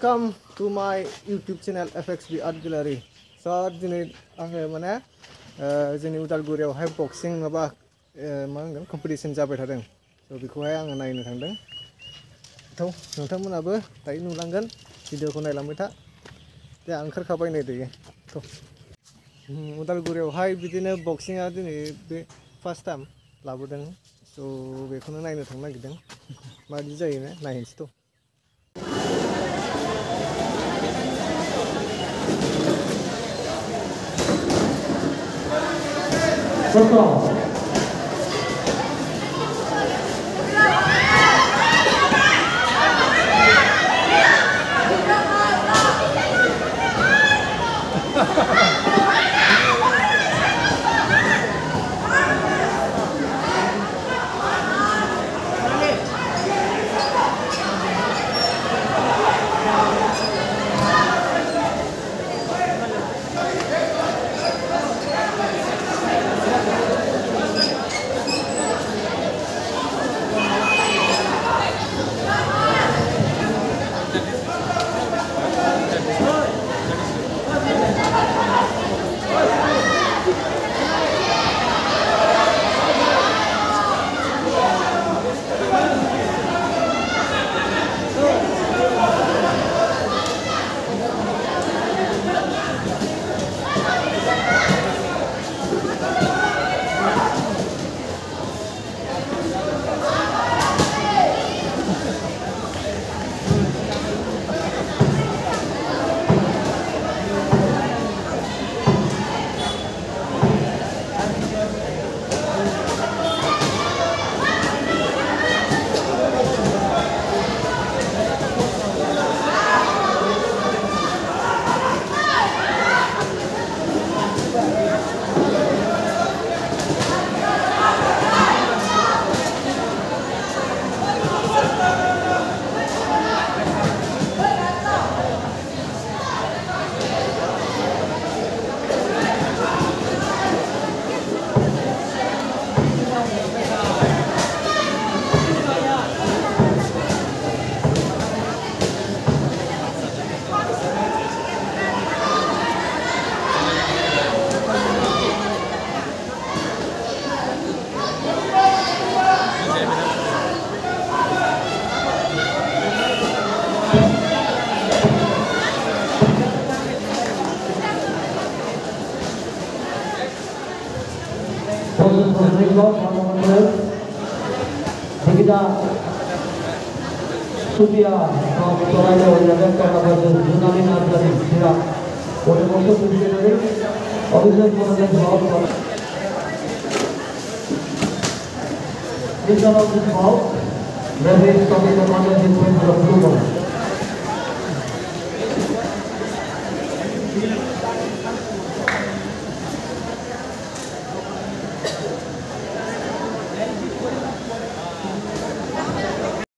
welcome to my YouTube channel FXB Art Gallery. So दिनै आङो माने जोंनि उदालगुरियावहाय बक्सिं माबा मा होनगोन कम्पिटिशन जाबाय थादों। स' बेखौहाय आङो नायनो थांदों। नोंथांमोनाबो दायो नुलांगोन भिडिअखौ नायलांबाय था। दे आं ओंखारखाबाय नै दायो। उदालगुरियावहाय बिदिनो बक्सिंआ दिनै बे फार्स्ट टाइम लाबोदों। स' बेखौनो नायनो थांनो नागिरदों। माबायदि जायो नायहैनोसैथ'। Kita Sudia Toraya Wajaran Karena Jurnalin Ardani Sira Oleh Masa Sudia Dari Officer Komandan Jawab This one of this mouth There is Komandan Jawab